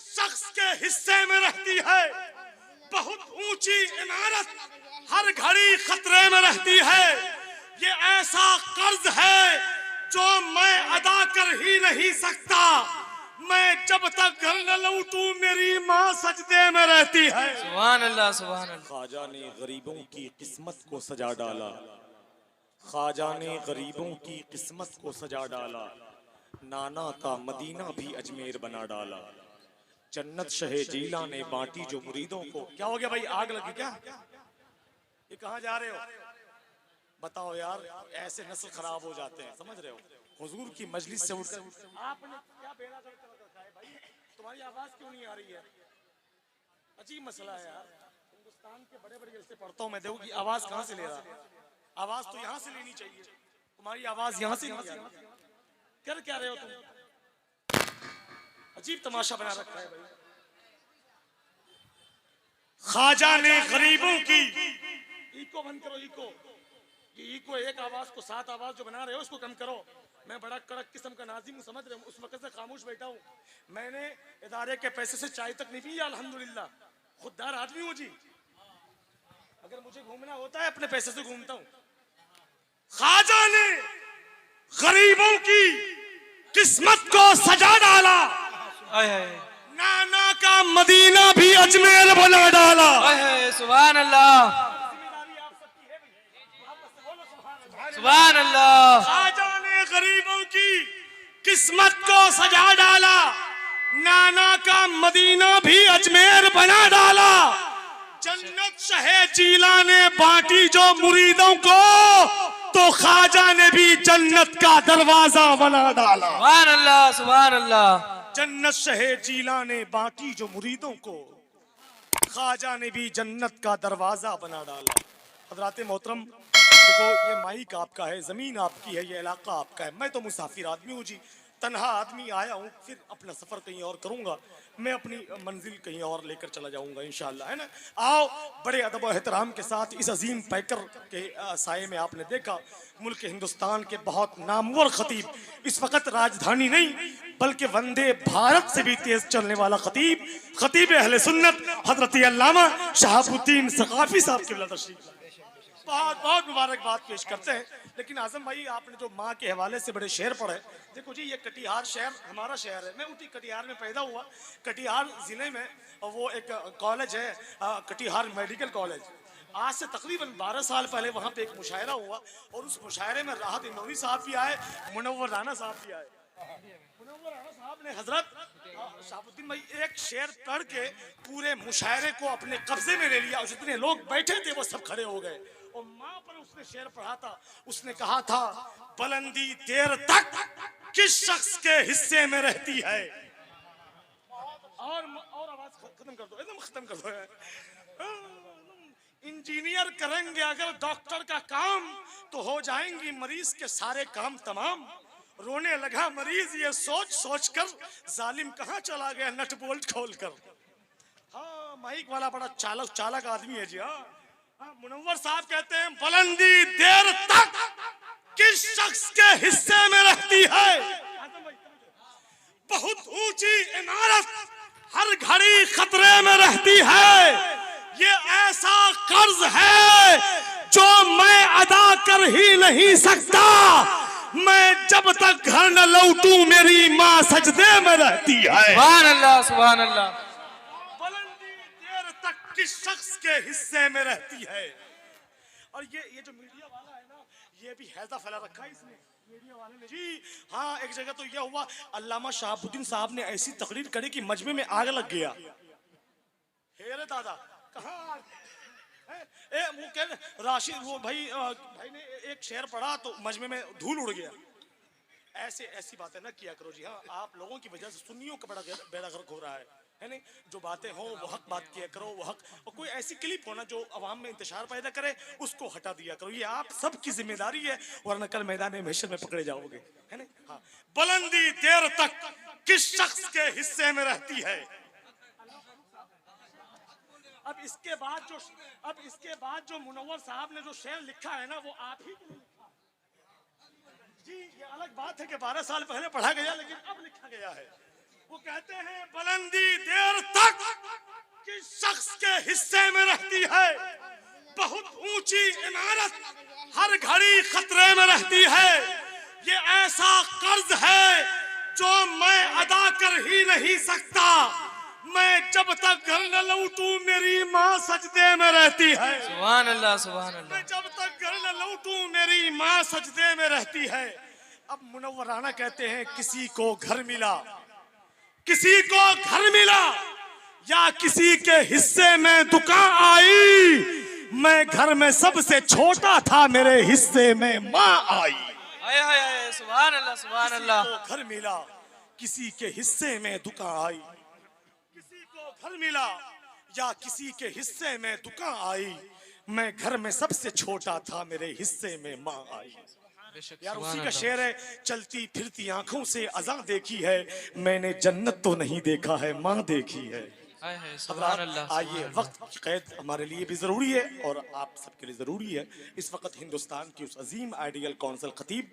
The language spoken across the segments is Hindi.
शख्स के हिस्से में रहती है, बहुत ऊंची इमारत हर घड़ी खतरे में रहती है। ये ऐसा कर्ज है जो मैं अदा कर ही नहीं सकता। मैं जब तक घर न लौटूं मेरी माँ सजदे में रहती है। सुभान अल्लाह, सुभान अल्लाह। ख्वाजा ने गरीबों की किस्मत को सजा डाला, ख्वाजा ने गरीबों की किस्मत को सजा डाला। नाना का मदीना भी अजमेर बना डाला। जन्नत शहे जीला ने बांटी जो मुरीदों को। क्या हो गया भाई, आग लगी क्या? ये कहाँ जा रहे हो? बताओ यार, ऐसे नस्ल खराब हो जाते हैं, समझ रहे हो? हुजूर की मजलिस से उठकर आपने क्या बेड़ा गर्क कर रखा है भाई? तुम्हारी आवाज क्यों नहीं आ रही है? अजीब मसला है यार। हिंदुस्तान के बड़े बड़े जलसे पढ़ता हूँ मैं, देखो कि आवाज कहाँ से ले रहा है। आवाज तो यहाँ से लेनी चाहिए, तुम्हारी आवाज यहाँ से नहीं आ रही। कर क्या रहे हो तुम? अजीब तमाशा बना रखा है भाई। ख्वाजा ने गरीबों की, इको बंद करो, इको, ये इको एक आवाज को 7 आवाज जो बना रहे हो उसको कम करो। मैं बड़ा कड़क किस्म का नाजिम हूँ, समझ रहे हो? उस वक्त से खामोश बैठा हूँ। मैंने इदारे के पैसे से चाय तक नहीं पी, अल्हम्दुलिल्लाह खुददार आदमी हूँ जी। अगर मुझे घूमना होता है अपने पैसे से घूमता हूँ। ख्वाजा ने गरीबों की किस्मत को सजा डाला, नाना का मदीना भी अजमेर बना डाला। सुभान अल्लाह, सुभान अल्लाह। ख्वाजा ने गरीबों की किस्मत को सजा डाला, नाना का मदीना भी अजमेर बना डाला। जन्नत शहे जीला ने बांटी जो मुरीदों को, तो ख्वाजा ने भी जन्नत का दरवाजा बना डाला। सुभान अल्लाह, सुभान अल्लाह। जन्नत शहे जीला ने बांटी जो मुरीदों को, ख्वाजा ने भी जन्नत का दरवाजा बना डाला। हजरात मोहतरम, देखो ये माइक आपका है, जमीन आपकी है, ये इलाका आपका है। मैं तो मुसाफिर आदमी हूँ जी, तन्हा आदमी आया हूँ, फिर अपना सफर कहीं और करूंगा। मैं अपनी मंजिल कहीं और लेकर चला जाऊंगा इंशाअल्लाह, है ना? आओ, बड़े अदब और एहतराम के साथ इस अजीम पैकर के साये में आपने देखा मुल्क हिंदुस्तान के बहुत नामवर खतीब, इस वक्त राजधानी नहीं बल्कि वंदे भारत से भी तेज चलने वाला खतीब, खतीब अहले सुन्नत हजरत अल्लामा शहाबुद्दीन सकाफी साहब की तशरीफ बहुत बहुत मुबारकबाद पेश करते हैं। लेकिन आजम भाई, आपने जो माँ के हवाले से बड़े शेर पढ़े, देखो जी, ये कटिहार शहर हमारा शहर है। मैं उसी कटिहार में पैदा हुआ। कटिहार जिले में वो एक कॉलेज है, कटिहार मेडिकल कॉलेज। आज से तकरीबन 12 साल पहले वहाँ पे एक मुशायरा हुआ, और उस मुशायरे में राहत इंदौरी साहब भी आए, मुनव्वर राना साहब भी आए। मुनव्वर राना साहब ने हजरत शहाबुद्दीन भाई एक शेर पढ़ के पूरे मुशायरे को अपने कब्जे में ले लिया, और जितने लोग बैठे थे वो सब खड़े हो गए। और माँ पर उसने शेर पढ़ा था, उसने कहा था, बुलंदी देर तक किस शख्स के हिस्से में रहती है। और आवाज खत्म कर दो, एकदम खत्म कर दो। इंजीनियर करेंगे अगर डॉक्टर का काम, तो हो जाएंगी मरीज के सारे काम तमाम। रोने लगा मरीज ये सोच सोच कर, जालिम कहाँ चला गया नट बोल्ट खोल कर। हाँ, माइक वाला बड़ा चालक आदमी है जी। हाँ, मुनव्वर साहब कहते हैं, बुलंदी देर तक किस शख्स के हिस्से में रहती है। बहुत ऊंची इमारत हर घड़ी खतरे में रहती है। ये ऐसा कर्ज है जो मैं अदा कर ही नहीं सकता। मैं जब तक घर न लौटूं मेरी माँ सजदे में रहती है। सुभान अल्लाह, सुभान अल्लाह। बुलंदी देर तक किस शख्स के हिस्से में रहती है। और ये जो मीडिया वाला है ना, ये भी हैजा फैला रखा है इसने, मीडिया वाले ने जी। हाँ, एक जगह तो यह हुआ, अल्लामा शहाबुद्दीन साहब ने ऐसी तकरीर करी कि मजमे में आग लग गया। हेरे दादा कहाँ वो कह राशिद, वो भाई ने एक शेर पढ़ा तो मजमे में धूल उड़ गया। ऐसी बातें ना किया करो जी। हाँ, आप लोगों की वजह से सुन्नियों का बड़ा बेड़ा गर्क हो रहा है नहीं? जो बातें हो वो हक बात किया करो, वो हक। और कोई ऐसी क्लिप हो ना जो अवाम में इंतशार पैदा करे, उसको हटा दिया करो। ये आप सबकी जिम्मेदारी है, वरना कल मैदान महशर में पकड़े जाओगे, है ना? हाँ, बुलंदी देर तक किस शख्स के हिस्से में रहती है। अब इसके बाद जो मुनव्वर साहब ने जो शेर लिखा है ना, वो आप ही जी। ये अलग बात है कि 12 साल पहले पढ़ा गया, लेकिन अब लिखा गया है। वो कहते हैं बुलंदी देर तक किस शख्स के हिस्से में रहती है, बहुत ऊंची इमारत हर घड़ी खतरे में रहती है। ये ऐसा कर्ज है जो मैं अदा कर ही नहीं सकता। मैं जब तक घर न लौटूं मेरी माँ सजदे में रहती है। सुभान अल्लाह, सुभान अल्लाह। मैं जब तक घर न लौटूं मेरी माँ सजदे में रहती है। अब मुनव्वराना कहते हैं किसी को घर मिला, किसी को घर मिला या किसी के हिस्से में दुकान आई, मैं घर में सबसे छोटा था, मेरे हिस्से में माँ आई। हाय हाय हाय, सुभान अल्लाह, सुभान अल्लाह। किसी को घर मिला, किसी के हिस्से में दुकान आई, किसी को घर मिला या किसी के हिस्से में दुकान आई, मैं घर में सबसे छोटा था, मेरे हिस्से में माँ आई। यार उसी का शेर है, चलती फिरती आंखों से अज़ां देखी है, मैंने जन्नत तो नहीं देखा है, माँ देखी है। हाय हाय, सुभान अल्लाह। आइए, वक्त की कैद हमारे लिए भी जरूरी है और आप सबके लिए जरूरी है। इस वक्त हिंदुस्तान की उस अजीम आइडियल कौंसिल खतीब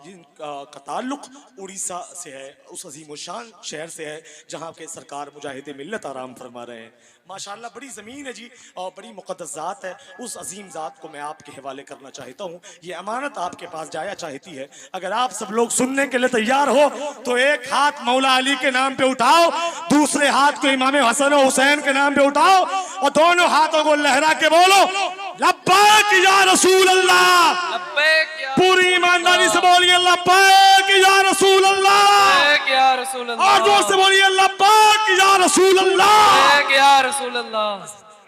जिनका ताल्लुक उड़ीसा से है, उस अजीम शान शहर से है जहाँ के सरकार मुजाहिद मिल्लत आराम फरमा रहे हैं। माशाल्लाह बड़ी ज़मीन है जी और बड़ी मुक़द्दस ज़ात है। उस अजीम ज़ात को मैं आपके हवाले करना चाहता हूँ। ये अमानत आपके पास जाया चाहती है। अगर आप सब लोग सुनने के लिए तैयार हो तो एक हाथ मौला अली के नाम पे उठाओ, दूसरे हाथ को इमाम हसन और हुसैन के नाम पे उठाओ और दोनों हाथों को लहरा के बोलो लब्बैक या रसूल अल्लाह। लब्बैक या पूरी ईमानदारी से बोलिए लब्बैक या रसूल अल्लाह। लब्बैक या रसूल अल्लाह। और जोर से बोलिए लब्बैक या रसूल अल्लाह। लब्बैक या रसूल अल्लाह।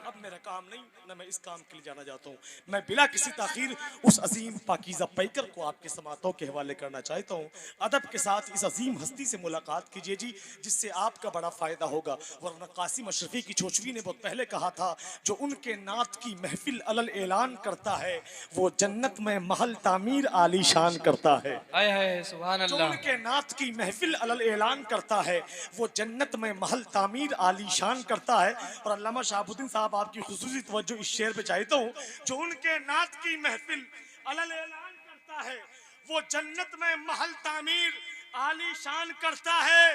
अब मेरा काम नहीं ना, मैं इस काम के लिए जाना चाहता हूँ। मैं बिला किसी ताखीर उस अजीम पाकीज़ा पैकर को आपके समातों के हवाले करना चाहता हूँ। अदब के साथ इस अजीम हस्ती से मुलाकात कीजिए जी, जिससे आपका बड़ा फ़ायदा होगा। वरना कासिम अशरफी की चोचवी ने बहुत पहले कहा था, जो उनके नात की महफिल अलल ऐलान करता है, वो जन्नत में महल तामीर आलीशान करता है। हाय हाय, सुभान जो अल्लाह। उनके नात की महफिल अलल ऐलान करता है, वो जन्नत में महल तामीर आलीशान करता है। और अल्लामा शहाबुद्दीन साहब आपकी खुसूसी तवज्जो इस शेर पे चाहता हूँ, जो उनके नात की महफिल अलल ऐलान करता है, वो जन्नत में महल तामीर आलीशान करता है।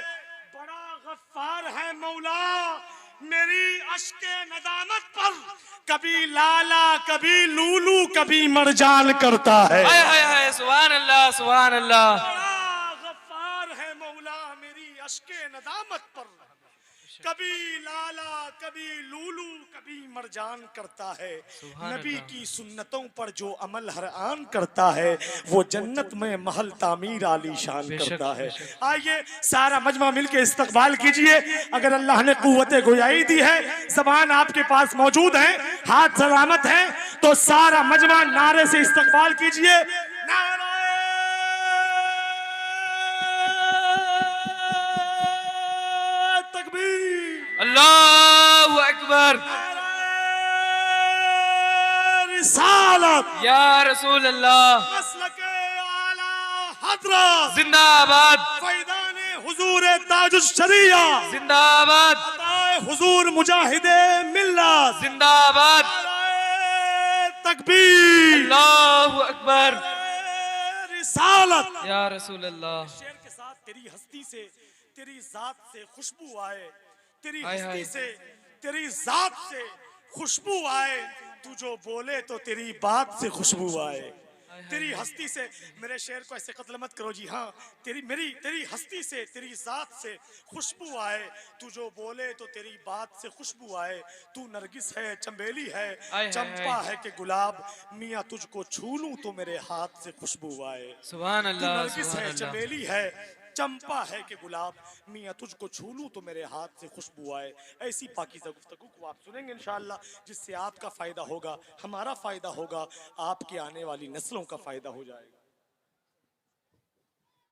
बड़ा गफ्फार है मौला, मेरी अश्के नदामत पर कभी लाला कभी लूलू कभी मरजान करता है। हाय हाय हाय, सुभान अल्लाह, सुभान अल्लाह। बड़ा गफ्फार है मौला, मेरी अश्के नदामत पर कभी लाला कभी लूलू कभी मरजान करता है। नबी की सुन्नतों पर जो अमल हर आन करता है, वो जन्नत में महल तामीर आलीशान करता है। आइए सारा मजमा मिलके इस्तकबाल कीजिए। अगर अल्लाह ने कुव्वत गोयाई दी है, ज़बान आपके पास मौजूद है, हाथ सलामत है, तो सारा मजमा नारे से इस्तकबाल कीजिए। नारा अल्लाहु अकबर। रिसालत या रसूल अल्लाह। मसलके आला हज़रत जिंदाबाद, फैज़ाने हुजूर ताजुश शरिया जिंदाबाद, अताए हुजूर मुजाहिदे मिल्लत जिंदाबाद। तकबीर अल्लाहु अकबर। रिसालत। या रसूल अल्लाह। शेर के साथ तेरी हस्ती से तेरी जात से खुशबू आए, तेरी हाय हाय। हस्ती से तेरी जात से खुशबू आए, तू जो बोले तो तेरी बात से खुशबू आए। तेरी हस्ती से, मेरे शेर को ऐसे कत्ल मत करो जी, हाँ, तेरी हस्ती से तेरी जात से खुशबू आए, तू जो बोले तो तेरी बात से खुशबू आए। तू नरगिस है चंबेली है चंपा है कि गुलाब, मियाँ तुझको छू लूं तो मेरे हाथ से खुशबू आए। सुभान तू अल्लाह, नरगिस सुभान है अल्लाह। चंबेली है चंपा है कि गुलाब, मियाँ तुझको छू लूं तो मेरे हाथ से खुशबू आए। ऐसी पाकीज़ा गुफ्तगू को आप सुनेंगे इंशाअल्लाह, जिससे आपका फ़ायदा होगा, हमारा फ़ायदा होगा, आपकी आने वाली नस्लों का फ़ायदा हो जाएगा।